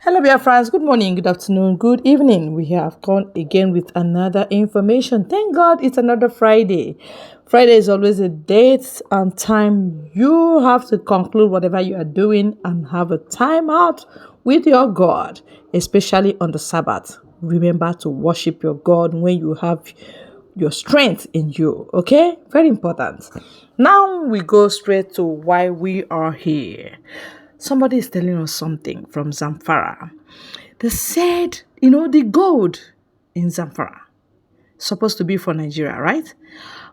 Hello, dear friends. Good morning, good afternoon, good evening. We have come again with another information. Thank God it's another Friday. Friday is always a date and time you have to conclude whatever you are doing and have a time out with your God, especially on the Sabbath. Remember to worship your God when you have your strength in you. Okay? Very important. Now we go straight to why we are here. Somebody is telling us something from Zamfara. They said, the gold in Zamfara supposed to be for Nigeria, right?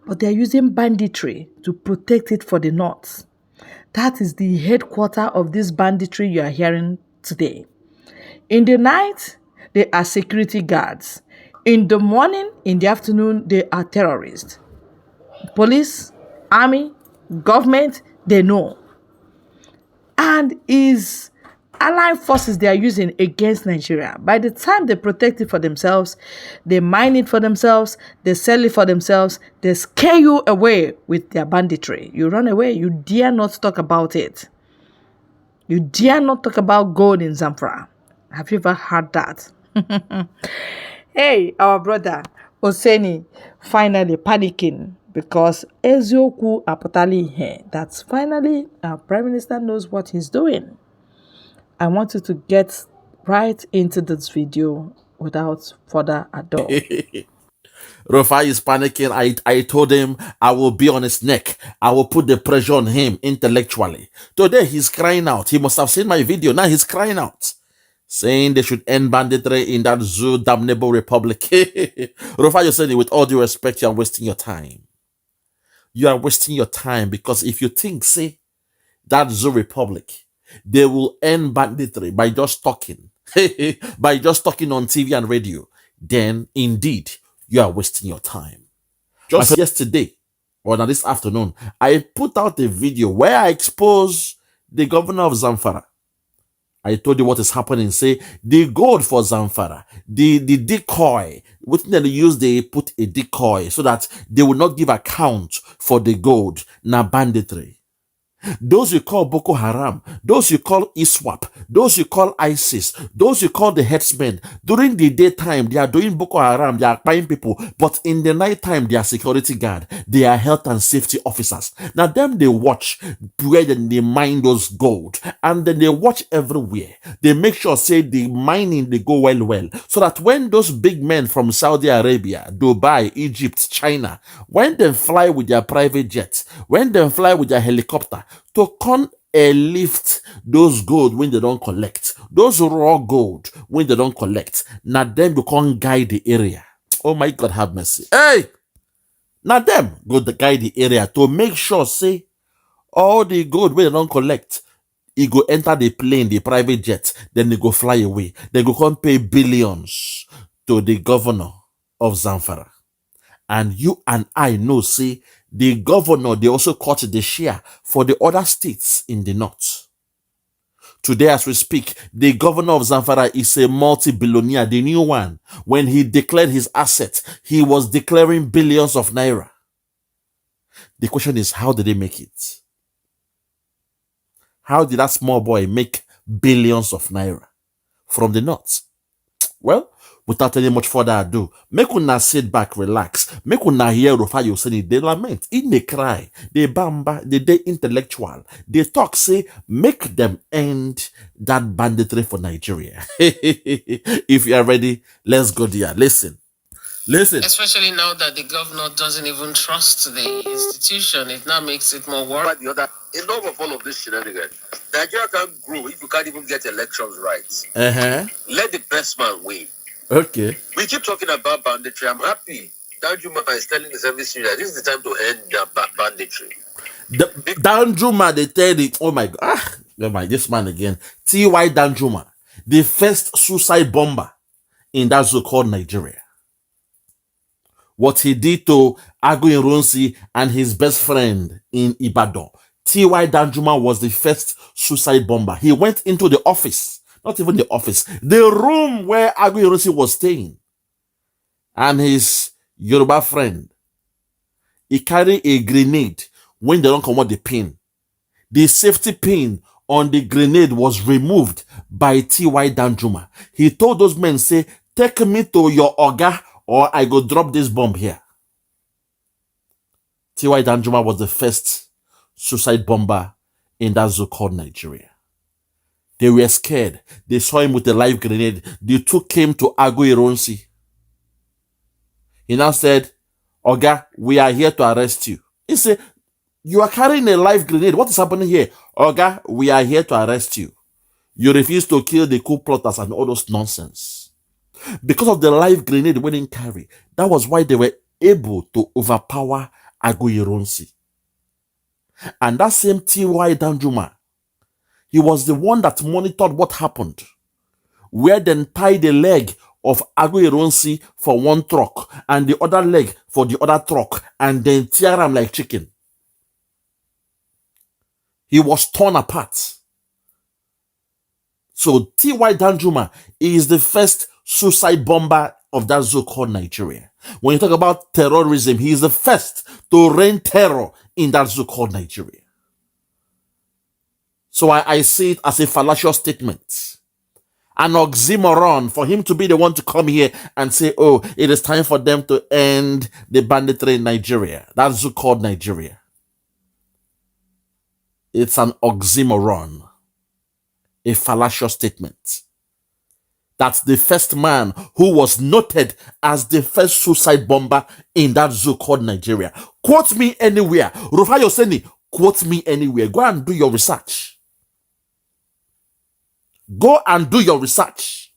But they're using banditry to protect it for the north. That is the headquarter of this banditry you are hearing today. In the night, they are security guards. In the morning, in the afternoon, they are terrorists. Police, army, government, they know. And is allied forces they are using against Nigeria. By the time they protect it for themselves, they mine it for themselves, they sell it for themselves, they scare you away with their banditry. You run away, you dare not talk about it. You dare not talk about gold in Zamfara. Have you ever heard that? Hey, our brother Oseni finally panicking because Ezioku apotali here. That's finally our Prime Minister knows what he's doing. I want you to get right into this video without further ado. Rufai is panicking. I told him I will be on his neck. I will put the pressure on him intellectually. Today he's crying out. He must have seen my video. Now he's crying out, saying they should end banditry in that zoo damnable republic. Rufai, you're saying, with all due respect, you are wasting your time. You are wasting your time because if you think, say, that zoo republic, they will end banditry by just talking, by just talking on TV and radio, then indeed you are wasting your time. Just yesterday, or now this afternoon, I put out a video where I expose the governor of Zamfara. I told you what is happening. Say the gold for Zamfara, the decoy. What they use, they put a decoy so that they will not give account for the gold. Na banditry. Those you call Boko Haram, those you call ISWAP, those you call ISIS, those you call the headsmen, during the daytime, they are doing Boko Haram, they are buying people, but in the nighttime, they are security guard, they are health and safety officers. Now, them, they watch where they mine those gold, and then they watch everywhere. They make sure, say, the mining, they go well, so that when those big men from Saudi Arabia, Dubai, Egypt, China, when they fly with their private jets, when they fly with their helicopter, to come and lift those gold when they don't collect, those raw gold when they don't collect, now them you can't guide the area. Oh my God, have mercy. Hey, now them go to guide the area to make sure, say, all the gold when they don't collect, it go enter the plane, the private jet, then they go fly away. They go come pay billions to the governor of Zamfara. And you and I know, say, the governor, they also cut the share for the other states in the north. Today, as we speak, the governor of Zamfara is a multi-billionaire, the new one. When he declared his assets, he was declaring billions of naira. The question is, how did they make it? How did that small boy make billions of naira from the north? Well, without any much further ado, make una sit back, relax. Make una hear Rufai Oseni. They lament, they cry, they bamba, they intellectual. They talk, say, make them end that banditry for Nigeria. If you are ready, let's go there. Listen. Especially now that the governor doesn't even trust the institution, it now makes it more worrying. The other, enough of all of this shenanigans. Nigeria can't grow if you can't even get elections right. Let the best man win. Okay. We keep talking about banditry. I'm happy Danjuma is telling us every that this is the time to end the banditry. Danjuma, they tell it. Oh my God. This man again. T.Y. Danjuma, the first suicide bomber in that so-called Nigeria. What he did to Agu Irunsi and his best friend in Ibadan. T.Y. Danjuma was the first suicide bomber. He went into the office, not even the office, the room where Agu Irunsi was staying. And his Yoruba friend, he carried a grenade when they don't come out the pin. The safety pin on the grenade was removed by T.Y. Danjuma. He told those men, say, take me to your Oga or I go drop this bomb here. T.Y. Danjuma was the first suicide bomber in that zoo called Nigeria. They were scared. They saw him with a live grenade. They took him to Aguiyi-Ironsi. He now said, Oga, we are here to arrest you. He said, you are carrying a live grenade. What is happening here? Oga, we are here to arrest you. You refuse to kill the coup plotters and all those nonsense. Because of the live grenade they didn't carry, that was why they were able to overpower Aguiyi-Ironsi. And that same T.Y. Danjuma, he was the one that monitored what happened, where then tied the leg of Aguiyi-Ironsi for one truck and the other leg for the other truck and then tear him like chicken. He was torn apart. So T.Y. Danjuma is the first suicide bomber of that zoo called Nigeria. When you talk about terrorism, he is the first to rain terror in that zoo called Nigeria. So I see it as a fallacious statement. An oxymoron for him to be the one to come here and say, oh, it is time for them to end the banditry in Nigeria. That zoo called Nigeria. It's an oxymoron. A fallacious statement. That's the first man who was noted as the first suicide bomber in that zoo called Nigeria. Quote me anywhere. Rufai Oseni, quote me anywhere. Go and do your research. Go and do your research.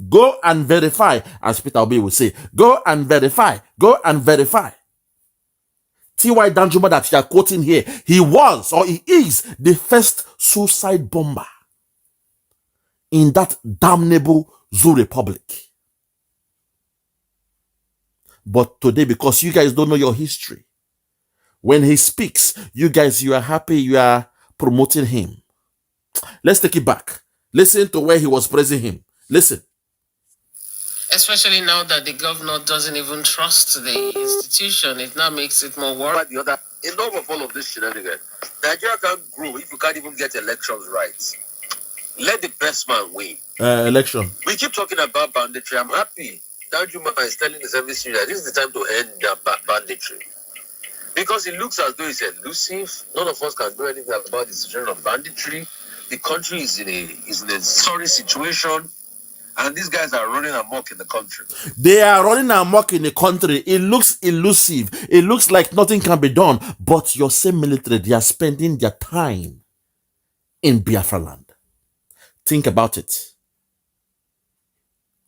Go and verify, as Peter Obi will say. Go and verify. Go and verify. T.Y. Danjuma that you are quoting here, he was or he is the first suicide bomber in that damnable Zoo Republic. But today, because you guys don't know your history, when he speaks, you guys, you are happy, you are promoting him. Let's take it back. Listen to where he was praising him. Listen. Especially now that the governor doesn't even trust the institution, it now makes it more worrying. The other, enough of all of this shenanigans. Nigeria can't grow if you can't even get elections right. Let the best man win. Election. We keep talking about banditry. I'm happy Danjuma is telling us every single that this is the time to end the banditry. Because it looks as though it's elusive. None of us can do anything about the situation of banditry. The country is in a sorry situation. And these guys are running amok in the country. They are running amok in the country. It looks elusive. It looks like nothing can be done. But your same military, they are spending their time in Biafra land. Think about it.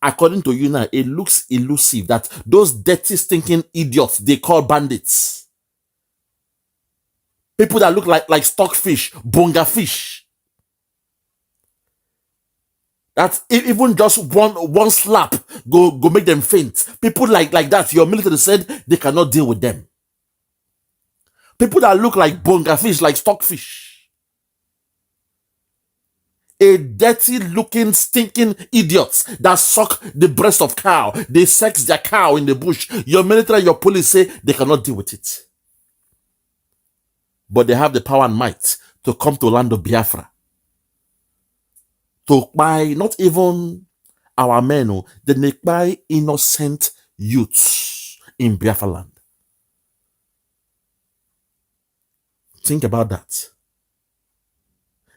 According to you now, it looks elusive that those dirty, stinking idiots they call bandits. People that look like stockfish, bonga fish. That even just one slap go make them faint. People like that, your military said they cannot deal with them. People that look like bonga fish, like stockfish. A dirty looking, stinking idiots that suck the breast of cow. They sex their cow in the bush. Your military, your police say they cannot deal with it. But they have the power and might to come to land of Biafra. To buy not even our men, they buy innocent youths in Biafra land. Think about that.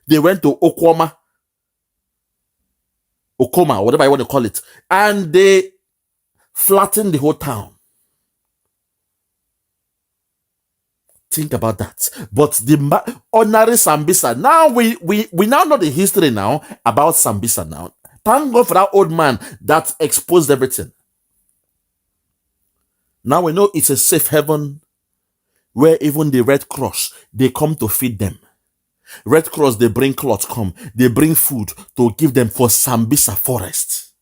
They went to Okoma, whatever you want to call it, and they flattened the whole town. Think about that. But the ordinary Sambisa, now we now know the history now about Sambisa now. Thank God for that old man that exposed everything. Now we know it's a safe haven where even the Red Cross, they come to feed them. Red Cross, they bring clothes, they bring food to give them for Sambisa forest.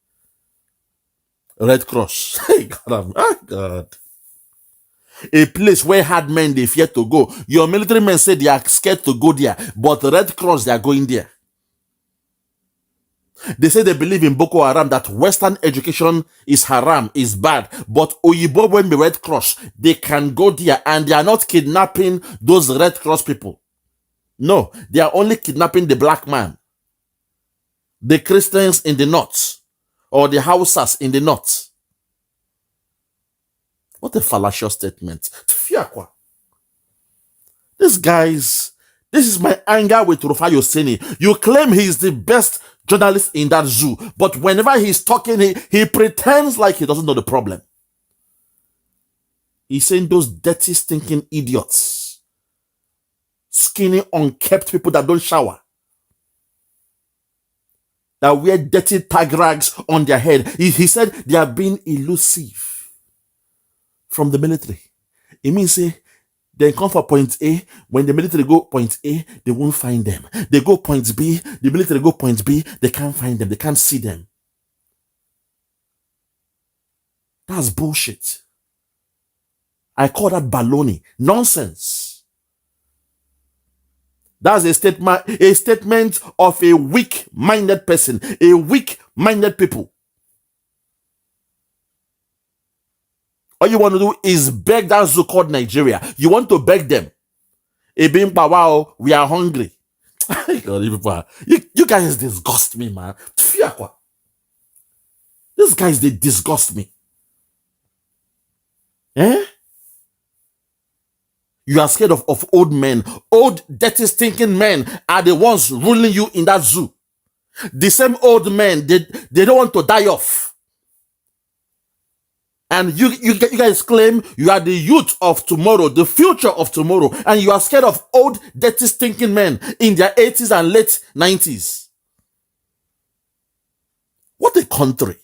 Red Cross. Hey, God, oh God. A place where hard men, they fear to go. Your military men say they are scared to go there, but the Red Cross, they are going there. They say they believe in Boko Haram, that Western education is haram, is bad. But Oyibo, when the Red Cross, they can go there and they are not kidnapping those Red Cross people. No, they are only kidnapping the black man, the Christians in the north, or the Hausas in the north. What a fallacious statement. Fiakwa. These guys, this is my anger with Rufai Oseni. You claim he is the best journalist in that zoo, but whenever he's talking, he pretends like he doesn't know the problem. He's saying those dirty, stinking idiots, skinny, unkept people that don't shower, that wear dirty tag rags on their head. He said they are being elusive from the military. It means they come for point A. When the military go point A, they won't find them. They go point B. The military go point B. They can't find them. They can't see them. That's bullshit. I call that baloney. Nonsense. That's a statement of a weak-minded person, a weak-minded people. All you want to do is beg that zoo called Nigeria. You want to beg them. Wow, we are hungry. You guys disgust me, man. These guys, they disgust me. Eh? You are scared of old men. Old, dirty, stinking men are the ones ruling you in that zoo. The same old men, they don't want to die off. And you guys claim you are the youth of tomorrow, the future of tomorrow, and you are scared of old, dirty, stinking men in their 80s and late 90s. What a country.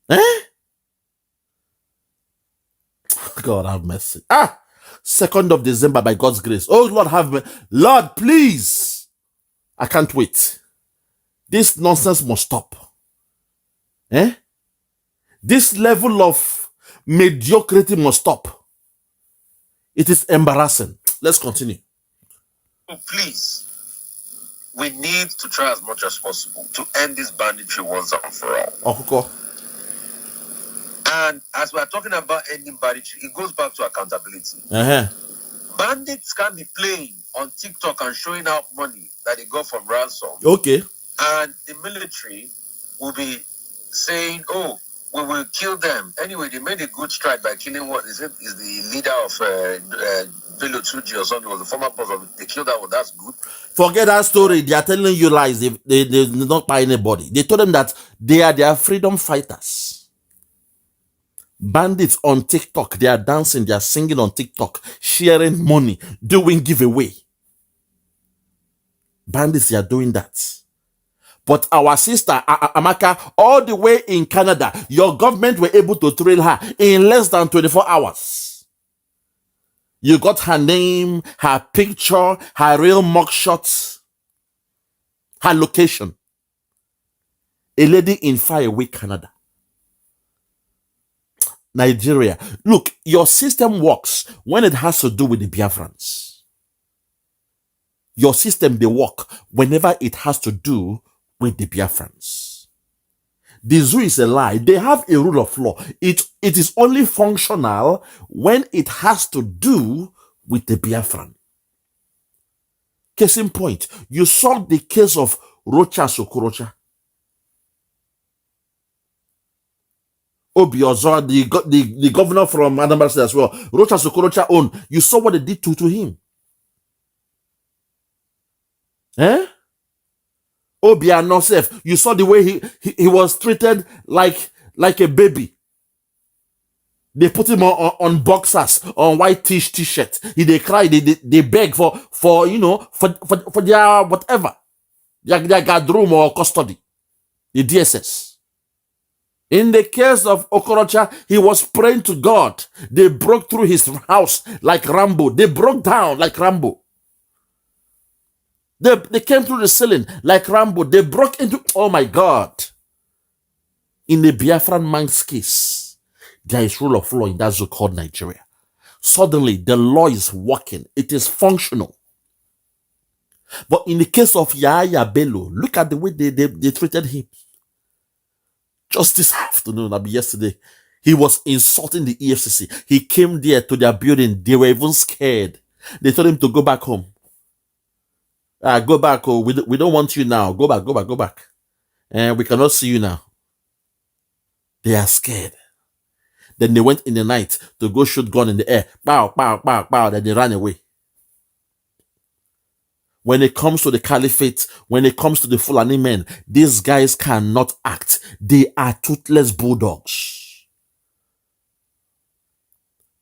Eh? God have mercy. 2nd of December, by God's grace. Oh, Lord, have mercy. Lord, please. I can't wait. This nonsense must stop. Eh? This level of mediocrity must stop. It is embarrassing. Let's continue. Please, we need to try as much as possible to end this banditry once and for all. Okuko. And as we are talking about ending banditry, it goes back to accountability. Bandits can be playing on TikTok and showing out money that they got from ransom. Okay. And the military will be saying, oh, we will kill them. Anyway, they made a good strike by killing what is the leader of Bello Tuji or something, was the former boss of it. They killed that one. That's good. Forget that story. They are telling you lies. They did not buy anybody. They told them that they are their freedom fighters. Bandits on TikTok, they are dancing, they are singing on TikTok, sharing money, doing giveaway. Bandits, they are doing that. But our sister, Amaka, all the way in Canada, your government were able to trail her in less than 24 hours. You got her name, her picture, her real mugshots, her location. A lady in faraway Canada. Nigeria. Look, your system works when it has to do with the Biafrans. Your system, they work whenever it has to do with the Biafrans. The zoo is a lie. They have a rule of law. It is only functional when it has to do with the Biafran. Case in point, you saw the case of Rocha Sokorocha. Obiozo, the governor from Anambra State as well. Rocha Sokorocha own. You saw what they did to him. Eh? Obiano Sef. You saw the way he was treated like a baby. They put him on boxers, on white t-shirt. They cry, they beg for their whatever. Their guard room or custody. The DSS. In the case of Okorocha, he was praying to God. They broke through his house like Rambo. They broke down like Rambo. They came through the ceiling like Rambo. They broke into, oh my God. In the Biafran man's case, there is rule of law in that zoo called Nigeria. Suddenly, the law is working. It is functional. But in the case of Yahya Bello, look at the way they treated him. Just this afternoon, yesterday, he was insulting the EFCC. He came there to their building. They were even scared. They told him to go back home. Go back. Oh, we don't want you now. Go back, go back, go back. And we cannot see you now. They are scared. Then they went in the night to go shoot gun in the air. Pow, pow, pow, pow. Then they ran away. When it comes to the caliphate, when it comes to the Fulani men, these guys cannot act. They are toothless bulldogs.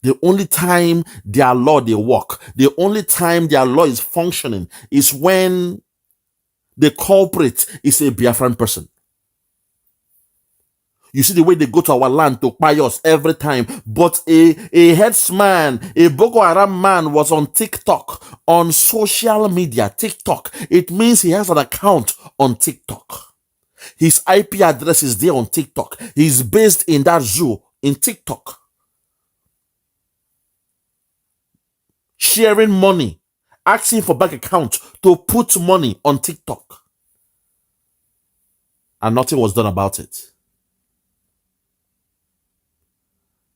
The only time their law they work, the only time their law is functioning is when the culprit is a Biafran person. You see the way they go to our land to buy us every time. But a headsman, a Boko Haram man was on TikTok, on social media, TikTok. It means he has an account on TikTok. His IP address is there on TikTok. He's based in that zoo in TikTok. Sharing money, asking for bank account to put money on TikTok. And nothing was done about it.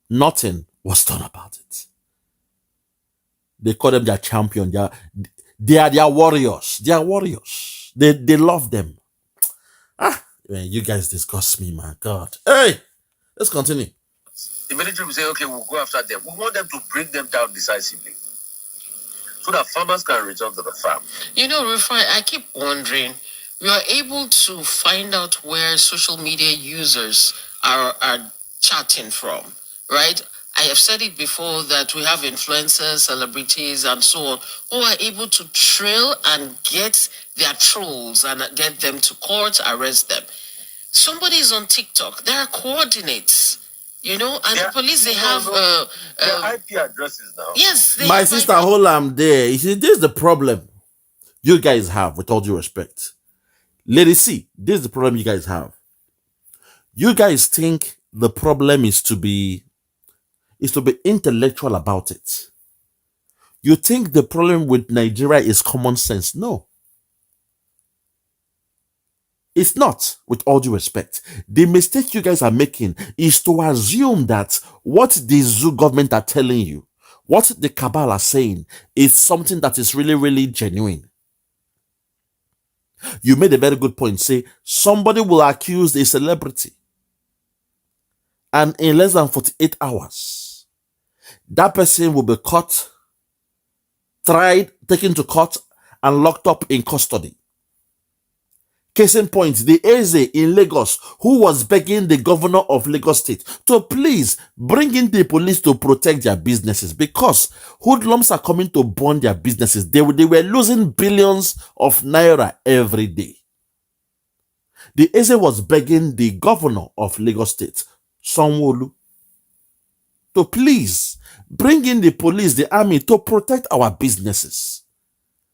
Nothing was done about it. They call them their champion. They are their warriors. They are warriors. They love them. Man, you guys disgust me, my God. Hey, let's continue. The military will say, okay, we'll go after them. We want them to bring them down decisively so that farmers can return to the farm. You know, Rufai, I keep wondering, we are able to find out where social media users are chatting from, right? I have said it before that we have influencers, celebrities, and so on, who are able to trail and get their trolls and get them to court, arrest them. Somebody is on TikTok. There are coordinates, and the police, they have their IP addresses now. Yes, my sister, hold on there. You see, this is the problem you guys have, with all due respect. Lady C, this is the problem you guys have. You guys think the problem is to be intellectual about it. You think the problem with Nigeria is common sense. No. It's not, with all due respect. The mistake you guys are making is to assume that what the zoo government are telling you, what the cabal are saying, is something that is really, really genuine. You made a very good point. Say, somebody will accuse a celebrity, and in less than 48 hours, that person will be caught, tried, taken to court, and locked up in custody. Case in point, the Eze in Lagos, who was begging the governor of Lagos State to please bring in the police to protect their businesses, because hoodlums are coming to burn their businesses. They were losing billions of naira every day. The Eze was begging the governor of Lagos State, Sanwo-Olu, to please bring in the police, the army, to protect our businesses.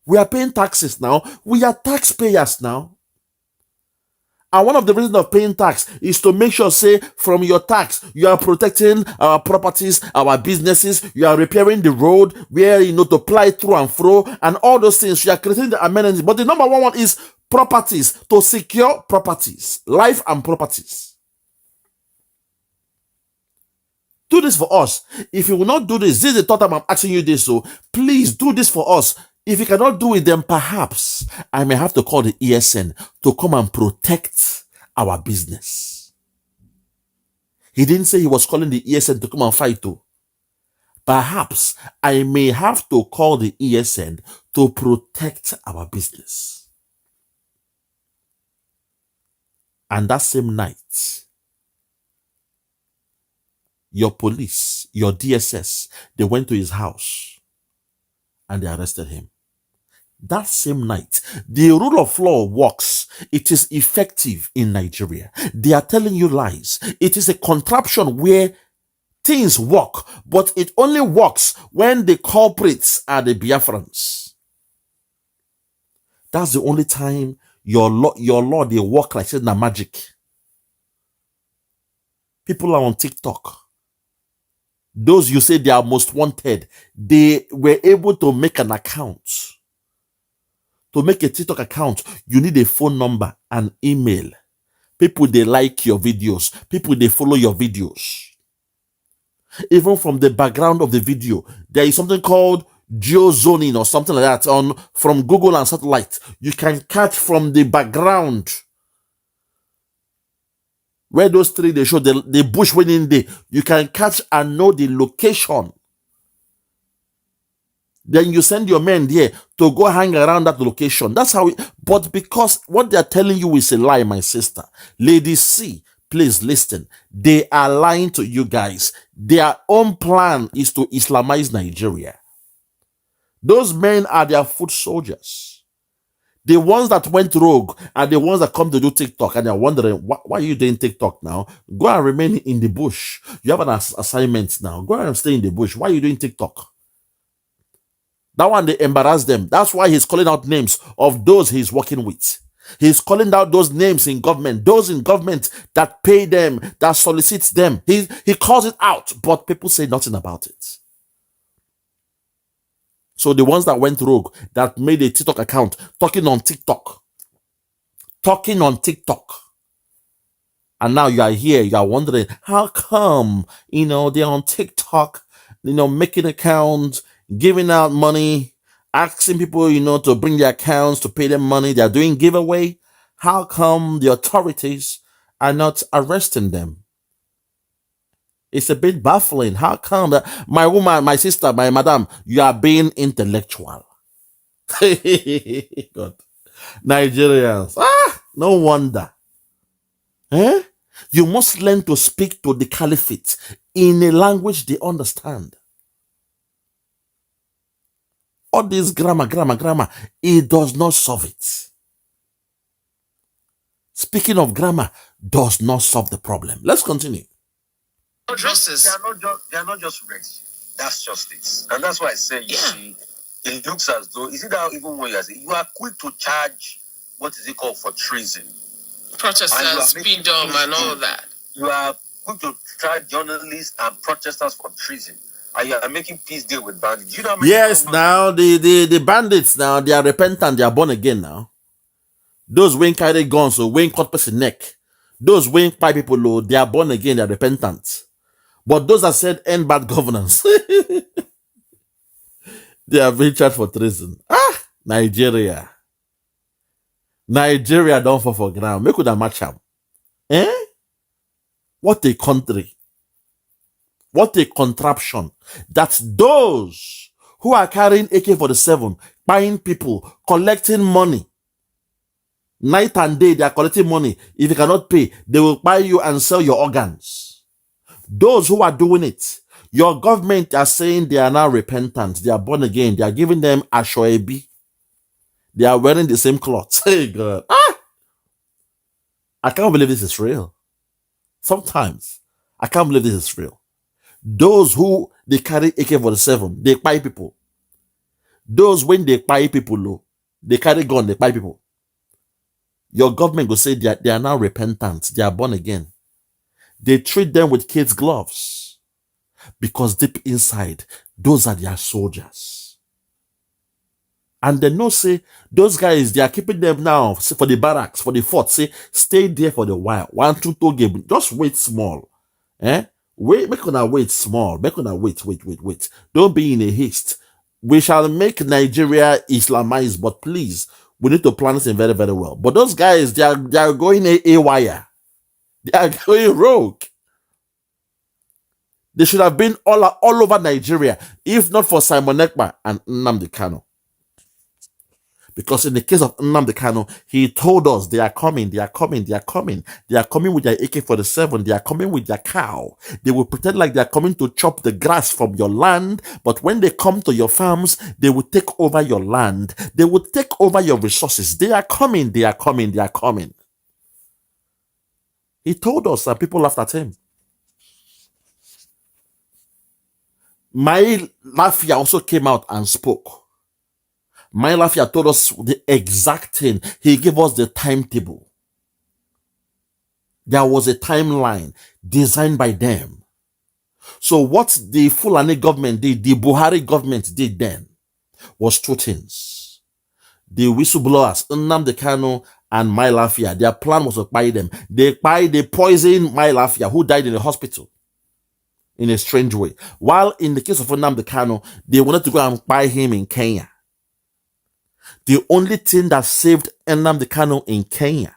We are paying taxes now. We are taxpayers now. And one of the reasons of paying tax is to make sure, say, from your tax, you are protecting our properties, our businesses, you are repairing the road where, to ply through and fro, and all those things. You are creating the amenities. But the number one is properties, to secure properties, life and properties. Do this for us. If you will not do this, this is the third time I'm asking you this, so please do this for us. If you cannot do it, then perhaps I may have to call the ESN to come and protect our business. He didn't say he was calling the ESN to come and fight too. Perhaps I may have to call the ESN to protect our business. And that same night, your police, your DSS, they went to his house and they arrested him. That same night, the rule of law works. It is effective in Nigeria. They are telling you lies. It is a contraption where things work, but it only works when the culprits are the Biafrans. That's the only time your law, they work like saying magic. People are on TikTok. Those you say they are most wanted, they were able to make an account. To make a TikTok account, you need a phone number and email. People, they like your videos. People, they follow your videos. Even from the background of the video, there is something called geozoning or something like that on from Google and satellite. You can catch from the background where those three they show the bush within there. You can catch and know the location. Then you send your men there to go hang around that location. That's how but because what they're telling you is a lie, my sister. Lady C, please listen. They are lying to you guys. Their own plan is to Islamize Nigeria. Those men are their foot soldiers. The ones that went rogue are the ones that come to do TikTok and they're wondering, why are you doing TikTok now? Go and remain in the bush. You have an assignment now. Go and stay in the bush. Why are you doing TikTok? That one, they embarrass them. That's why he's calling out names of those he's working with. He's calling out those names in government, those in government that pay them, that solicits them. He calls it out, but people say nothing about it. So the ones that went rogue, that made a TikTok account, talking on TikTok, and now you are here, you are wondering, how come, they're on TikTok, making accounts, giving out money, asking people, to bring their accounts, to pay them money. They're doing giveaway. How come the authorities are not arresting them? It's a bit baffling. How come that my woman, my sister, my madam, you are being intellectual? God. Nigerians. No wonder. You must learn to speak to the caliphate in a language they understand. All this grammar, it does not solve it. Speaking of grammar, does not solve the problem. Let's continue. Dresses. They are not just ready. That's just it. And that's why I say, you see, it looks as though, is it that even when you are quick to charge, what is it called, for treason? Protesters, freedom, and all that. You are quick to charge journalists and protesters for treason. And you are making peace deal with bandits. You know yes, now the bandits now, they are repentant, they are born again now. Those when carry guns or when cut person neck. Those when fight people low, they are born again, they are repentant. But those that said end bad governance, they are being charged for treason. Nigeria. Nigeria don't fall for ground. Make that match up. What a country. What a contraption. That's those who are carrying AK-47, buying people, collecting money. Night and day, they are collecting money. If you cannot pay, they will buy you and sell your organs. Those who are doing it, your government are saying they are now repentant. They are born again. They are giving them ashoebi. They are wearing the same clothes. Hey, God. I can't believe this is real. Sometimes, I can't believe this is real. Those who they carry AK-47, they buy people. Those when they buy people, they carry gun, they buy people. Your government will say they are now repentant. They are born again. They treat them with kids' gloves. Because deep inside, those are their soldiers. And they know, say, those guys, they are keeping them now for the barracks, for the fort. Say, stay there for the while. 1, 2, 2 game. Just wait small. Wait, make una wait small. Make una wait. Don't be in a haste. We shall make Nigeria Islamized, but please, we need to plan this very, very well. But those guys, they are going AWire. They are going rogue. They should have been all over Nigeria, if not for Simon Ekpa and Nnamdi Kanu. Because in the case of Nnamdi Kanu, he told us they are coming. They are coming with their AK-47. They are coming with their cow. They will pretend like they are coming to chop the grass from your land. But when they come to your farms, they will take over your land. They will take over your resources. They are coming. They are coming. He told us and people laughed at him. My Lafia also came out and spoke. My Lafia told us the exact thing. He gave us the timetable. There was a timeline designed by them. So what the Fulani government did, the Buhari government did then, was 2 things. The whistleblowers, Nnamdi Kanu and My Lafia, their plan was to buy them. They poisoned My Lafia, who died in the hospital. in a strange way. While in the case of Nnamdi Kanu, they wanted to go and buy him in Kenya. The only thing that saved Nnamdi Kanu in Kenya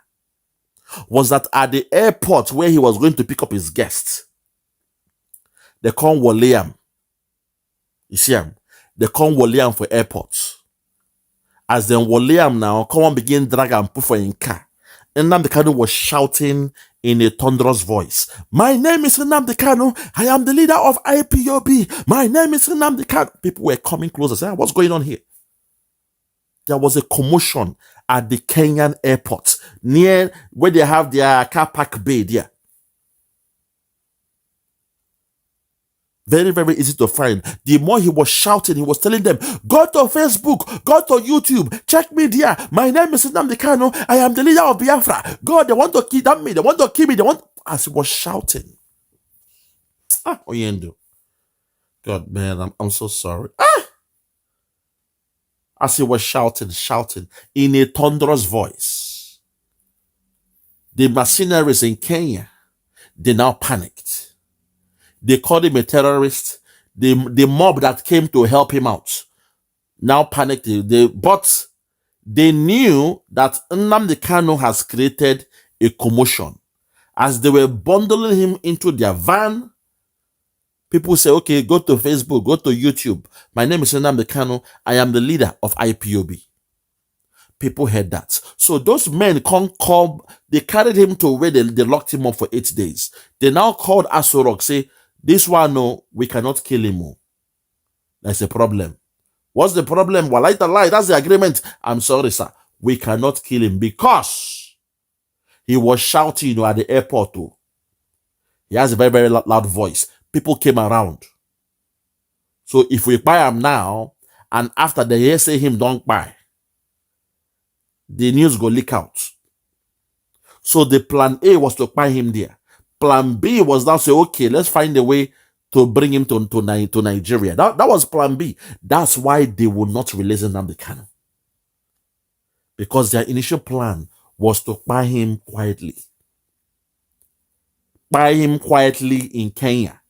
was that at the airport where he was going to pick up his guests, they call Woliam. You see him? They call Woliam for airports. As then Woliam now, come on, begin drag and put for in car. Nnamdi Kanu was shouting in a thunderous voice, "My name is Nnamdi Kanu. I am the leader of IPOB. My name is Nnamdi Kanu." People were coming closer, saying, "What's going on here?" There was a commotion at the Kenyan airport, near where they have their car park bay there. Very, very easy to find. The more he was shouting, he was telling them, "Go to Facebook, go to YouTube, check me there. My name is Nnamdi Kanu. I am the leader of Biafra. God, they want to kidnap me. They want to kill me. They want..." As he was shouting. Oyendo. God, man, I'm so sorry. As he was shouting in a thunderous voice. The mercenaries in Kenya, they now panicked. They called him a terrorist. The mob that came to help him out now panicked. But they knew that Nnamdi Kanu has created a commotion. As they were bundling him into their van, people say, "Okay, go to Facebook, go to YouTube. My name is Nnamdi Kanu. I am the leader of IPOB." People heard that. So those men they carried him to where they locked him up for 8 days. They now called Asorok, say, "This one, no, we cannot kill him. That's a problem." What's the problem? Well, lie. That's the agreement. "I'm sorry, sir. We cannot kill him because he was shouting at the airport. He has a very, very loud voice. People came around. So if we buy him now, and after the year say him don't buy, the news go leak out." So the plan A was to buy him there. Plan B was now say, "Okay, let's find a way to bring him to Nigeria." That was plan B. That's why they would not release Nnamdi Kanu. Because their initial plan was to buy him quietly. Buy him quietly in Kenya.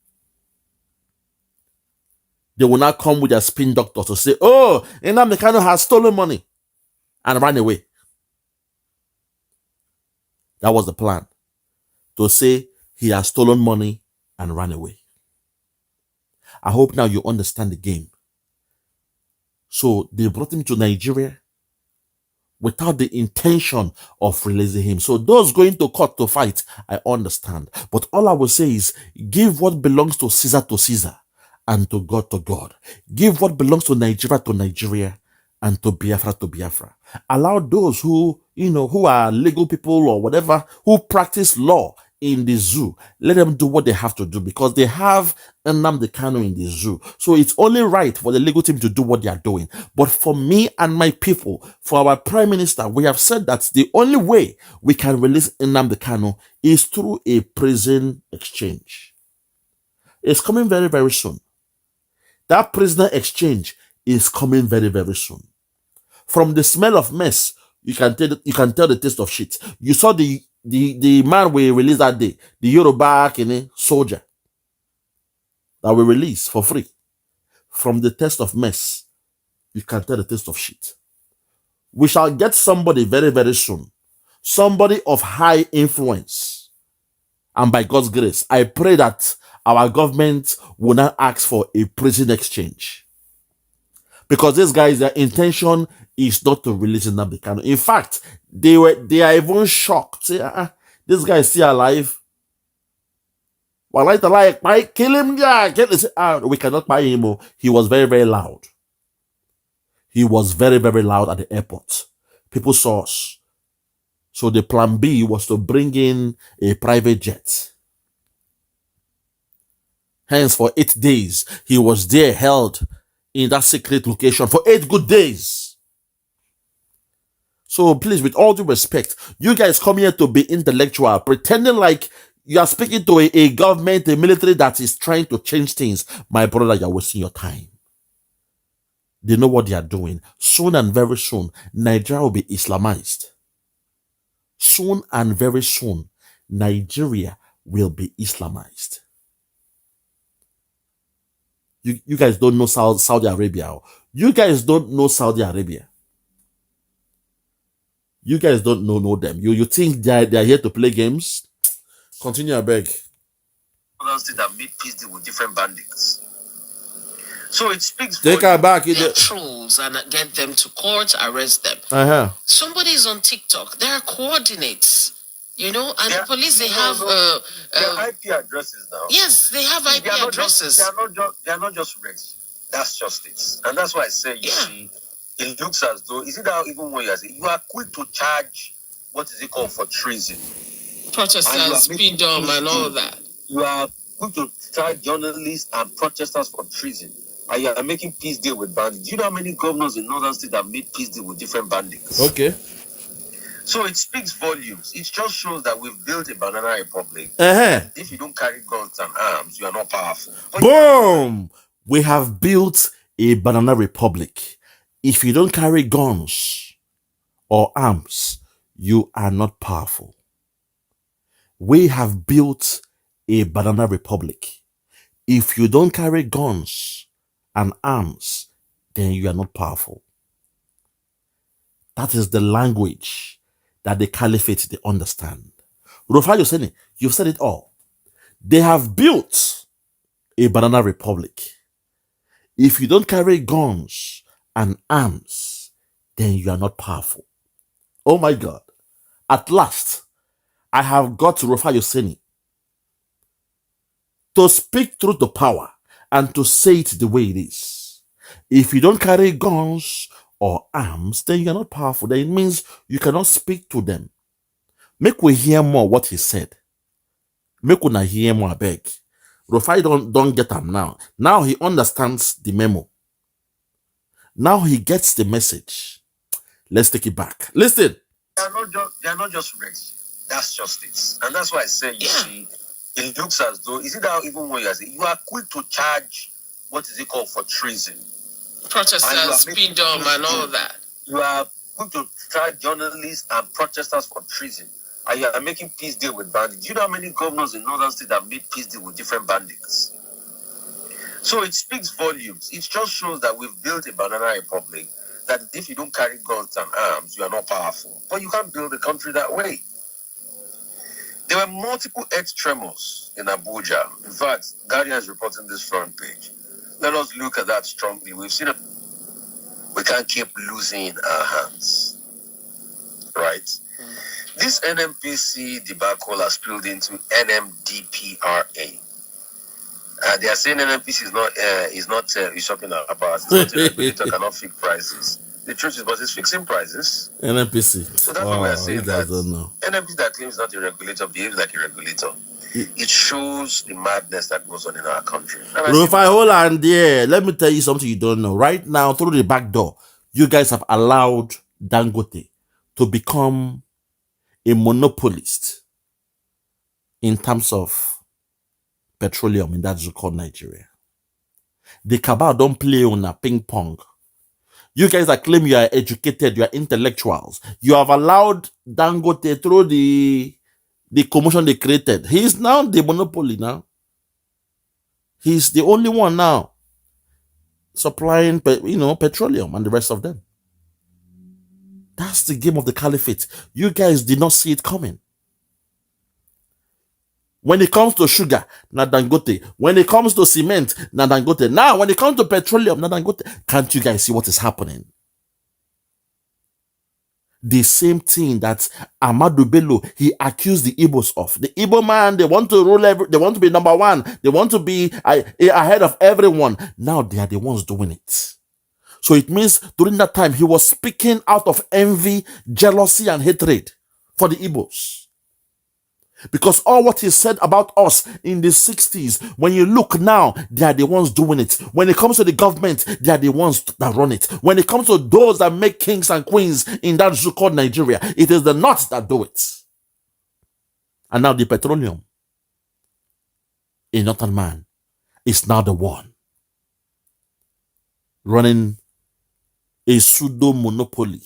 They will not come with their spin doctor to say, "Oh, Nnamdi Kanu has stolen money," and ran away. That was the plan. To say he has stolen money and ran away. I hope now you understand the game. So they brought him to Nigeria without the intention of releasing him. So those going to court to fight, I understand. But all I will say is, give what belongs to Caesar, and to God. Give what belongs to Nigeria, and to Biafra. Allow those who are legal people or whatever, who practice law in the zoo, let them do what they have to do, because they have Nnamdi Kanu in the zoo. So it's only right for the legal team to do what they are doing. But for me and my people, for our Prime Minister, we have said that the only way we can release Nnamdi Kanu is through a prison exchange. It's coming very, very soon. That prisoner exchange is coming very, very soon. From the smell of mess, you can tell the taste of shit. You saw the man we released that day, the Yoruba soldier that we released for free. From the taste of mess, you can tell the taste of shit. We shall get somebody very, very soon. Somebody of high influence. And by God's grace, I pray that our government will not ask for a prison exchange. Because these guys, their intention is not to release Nnamdi Kanu. In fact, they are even shocked. Say, this guy is still alive. Well, I kill him, yeah. We cannot buy him. He was very, very loud. He was very, very loud at the airport. People saw us. So the plan B was to bring in a private jet. Hence, for 8 days, he was there held in that secret location for 8 good days. So please, with all due respect, you guys come here to be intellectual, pretending like you are speaking to a government, a military that is trying to change things. My brother, you're wasting your time. They know what they are doing. Soon and very soon, Nigeria will be Islamized. Soon and very soon, Nigeria will be Islamized. You guys don't know Saudi Arabia. You guys don't know Saudi Arabia. You guys don't know them. You think they're here to play games? Continue, I beg. That made peace deal with different bandits. So it speaks Take her back. They're trolls and get them to court, arrest them. Somebody's on TikTok. There are coordinates, and the police, they have IP addresses now. Yes, they have IP addresses. They are not just race. That's justice. And that's why I say, you see, it looks as though, is it that even when you are quick to charge, what is it called, for treason? Protesters, speed and all that. You are quick to charge journalists and protesters for treason. And you are making peace deal with bandits. Do you know how many governors in northern states have made peace deal with different bandits? Okay. So it speaks volumes. It just shows that we've built a banana republic. If you don't carry guns and arms, you are not powerful. Boom! We have built a banana republic. If you don't carry guns or arms, you are not powerful. We have built a banana republic. If you don't carry guns and arms, then you are not powerful. That is the language that the caliphate, they understand. Rufai Yoseni, you've said it all. They have built a banana republic. If you don't carry guns and arms, then you are not powerful. Oh my God. At last, I have got Rufai Yoseni to speak truth to power and to say it the way it is. If you don't carry guns or arms, then you're not powerful. Then it means you cannot speak to them. Make we hear more what he said. Make we not hear more, I beg. Rufai don't get him now. Now he understands the memo. Now he gets the message. Let's take it back. Listen. They are not just race. That's justice. And that's why I say, you see, it looks as though, is it that even when you are quick to charge, what is it called, for treason? Protesters, speed and all that. You are quick to charge journalists and protesters for treason. And you are making peace deal with bandits. Do you know how many governors in northern states have made peace deal with different bandits? So it speaks volumes. It just shows that we've built a banana republic, that if you don't carry guns and arms, you are not powerful. But you can't build a country that way. There were multiple earth tremors in Abuja. In fact, Guardian is reporting this front page. Let us look at that strongly. We've seen it. We can't keep losing our hands. Right? This NMPC debacle has spilled into NMDPRA. They are saying NMPC is not usurping our powers. It's not a regulator, cannot fix prices. The truth is, but it's fixing prices. NMPC. So that's what we are saying. That NMPC that claims not a regulator behaves like a regulator. It shows the madness that goes on in our country. Rufai, hold on there. Let me tell you something you don't know. Right now, through the back door, you guys have allowed Dangote to become a monopolist in terms of petroleum in that so-called Nigeria. The cabal don't play on a ping pong. You guys that claim you are educated, you are intellectuals, you have allowed Dangote through the commotion they created. He is now the monopoly now. He's the only one now supplying, petroleum and the rest of them. That's the game of the caliphate. You guys did not see it coming. When it comes to sugar, na Dangote. When it comes to cement, na Dangote. Now, when it comes to petroleum, na Dangote. Can't you guys see what is happening? The same thing that Ahmadu Bello, he accused the Igbos of. The Igbo man, they want to rule they want to be number one. They want to be ahead of everyone. Now they are the ones doing it. So it means during that time, he was speaking out of envy, jealousy, and hatred for the Igbos. Because all what he said about us in the 60s, when you look now, they are the ones doing it. When it comes to the government, they are the ones that run it. When it comes to those that make kings and queens in that so-called Nigeria, it is the North that do it. And now the petroleum, a northern man, is now the one running a pseudo monopoly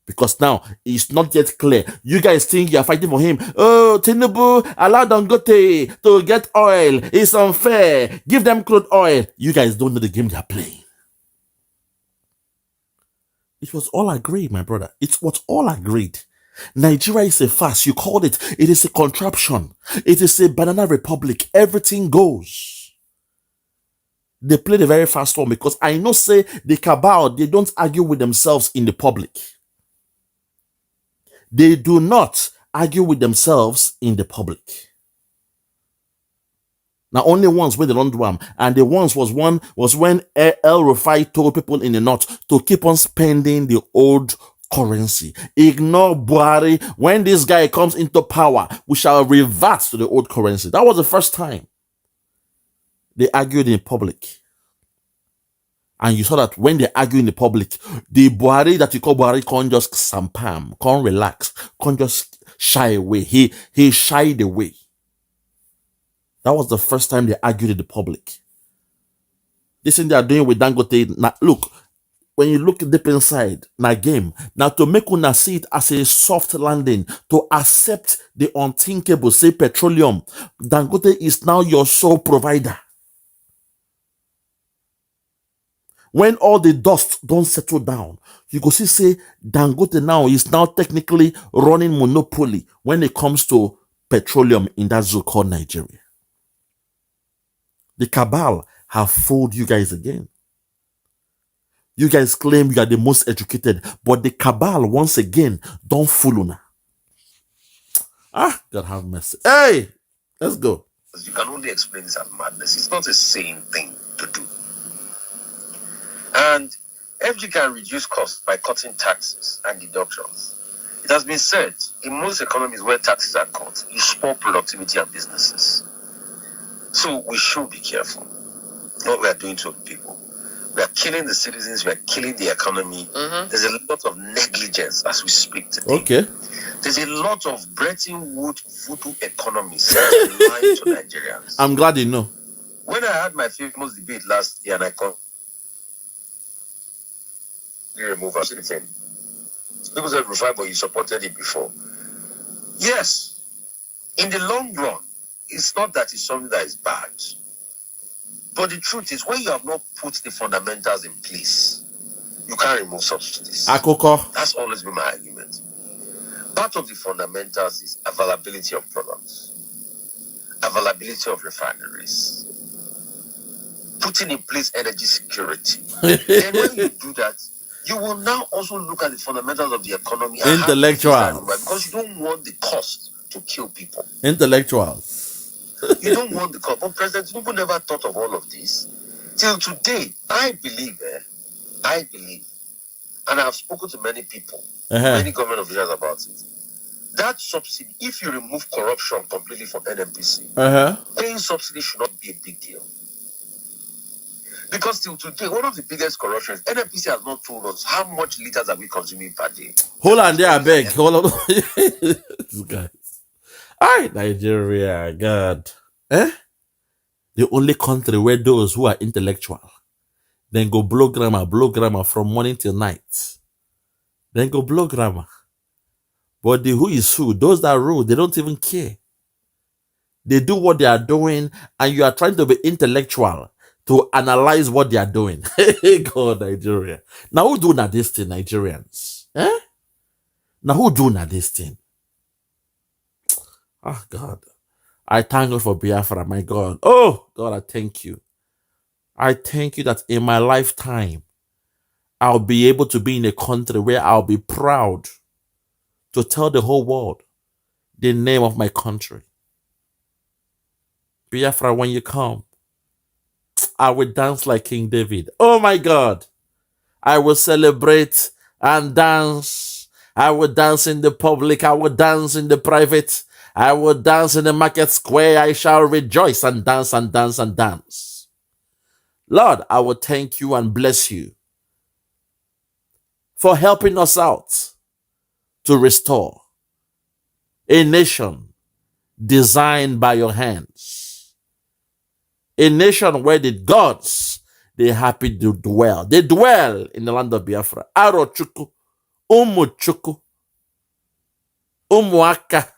Because now it's not yet clear. You guys think you are fighting for him. Oh, Tinubu, allow Dangote to get oil. It's unfair. Give them crude oil. You guys don't know the game they are playing. It was all agreed, my brother. It was all agreed. Nigeria is a farce. You called it. It is a contraption. It is a banana republic. Everything goes. They played a very fast one because I know, say, the cabal, they don't argue with themselves in the public. They do not argue with themselves in the public. Now, only once when they don't do them, and the once was when El Rufai told people in the north to keep on spending the old currency. Ignore Buhari. When this guy comes into power, we shall revert to the old currency. That was the first time they argued in public. And you saw that when they argue in the public, the Buhari that you call Buhari can't just sampam, can't relax, can't just shy away. He shied away. That was the first time they argued in the public. This thing they are doing with Dangote. Now, look, when you look deep inside, na game. Now to make una see it as a soft landing, to accept the unthinkable, say petroleum, Dangote is now your sole provider. When all the dust don't settle down, you go see say Dangote now is now technically running monopoly when it comes to petroleum in that zone called Nigeria. The cabal have fooled you guys again. You guys claim you are the most educated, but the cabal once again don't fool una. God have mercy. Hey, let's go. You can only explain this as madness. It's not a sane thing to do. And FG can reduce costs by cutting taxes and deductions. It has been said, in most economies where taxes are cut, you spoil productivity and businesses. So we should be careful what we are doing to people. We are killing the citizens, we are killing the economy. There's a lot of negligence as we speak today. Okay. There's a lot of Bretton Woods voodoo economies lying to Nigerians. I'm glad you know. When I had my famous debate last year and I called the removal, people said, Rufai, but you supported it before. Yes, in the long run, it's not that it's something that is bad. But the truth is, when you have not put the fundamentals in place, you can't remove subsidies. Akoko. That's always been my argument. Part of the fundamentals is availability of products, availability of refineries, putting in place energy security. Then when you do that, you will now also look at the fundamentals of the economy. Intellectuals. Because you don't want the cost to kill people. Intellectuals. You don't want the cost. But President Tinubu never thought of all of this. Till today, I believe, and I've spoken to many people, many government officials about it, that subsidy, if you remove corruption completely from NNPC, paying subsidy should not be a big deal. Because till today, one of the biggest corruptions, NNPC has not told us how much liters are we consuming per day. Hold on there, I beg. Hold on. This guy. Aye, Nigeria, God. The only country where those who are intellectual then go blow grammar from morning till night. Then go blow grammar. But the who is who, those that rule, they don't even care. They do what they are doing, and you are trying to be intellectual to analyze what they are doing. God, Nigeria. Now who do na this thing, Nigerians? Now who do na this thing? Oh, God. I thank God for Biafra, my God. Oh, God, I thank you. I thank you that in my lifetime, I'll be able to be in a country where I'll be proud to tell the whole world the name of my country. Biafra, when you come, I will dance like King David. Oh, my God. I will celebrate and dance. I will dance in the public. I will dance in the private. I will dance in the market square. I shall rejoice and dance and dance and dance. Lord, I will thank you and bless you for helping us out to restore a nation designed by your hands. A nation where the gods, they happy to dwell. They dwell in the land of Biafra. Arochukwu, Umuchuku. Umuaka.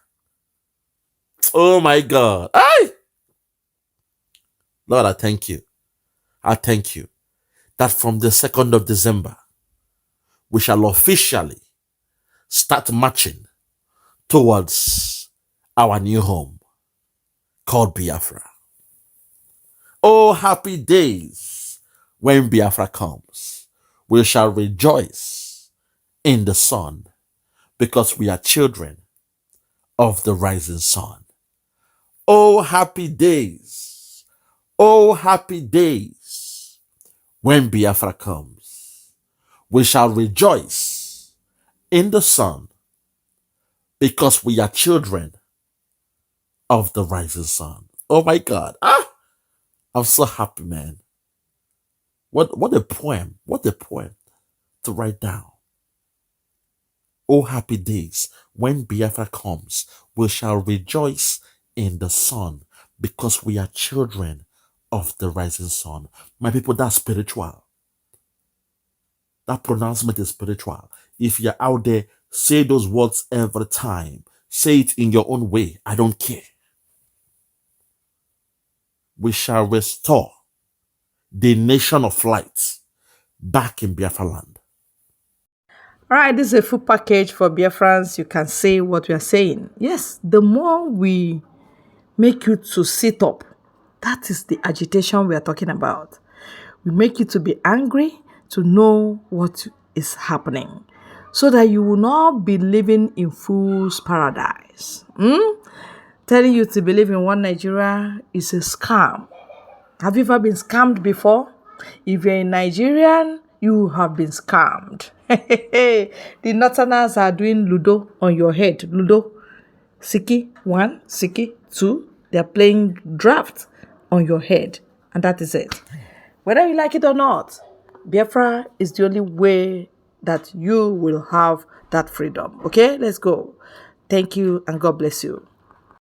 Oh my God. Ay! Lord, I thank you. I thank you that from the 2nd of December, we shall officially start marching towards our new home called Biafra. Oh, happy days when Biafra comes. We shall rejoice in the sun because we are children of the rising sun. Oh, happy days. Oh, happy days when Biafra comes. We shall rejoice in the sun because we are children of the rising sun. Oh my God. I'm so happy, man. What a poem. What a poem to write down. Oh, happy days when Biafra comes. We shall rejoice in the sun because we are children of the rising sun. My people, that's spiritual. That pronouncement is spiritual. If you're out there, say those words every time. Say it in your own way. I don't care. We shall restore the nation of light back in Biafra land. All right, this is a full package for Biafrans. You can say what we are saying. Yes, the more we make you to sit up, that is the agitation we are talking about. We make you to be angry, to know what is happening, so that you will not be living in fool's paradise. Telling you to believe in one Nigeria is a scam. Have you ever been scammed before? If you're a Nigerian, you have been scammed. The Northerners are doing Ludo on your head. Ludo. Siki 1, Siki 2. They're playing draft on your head. And that is it. Whether you like it or not, Biafra is the only way that you will have that freedom. Okay, let's go. Thank you and God bless you.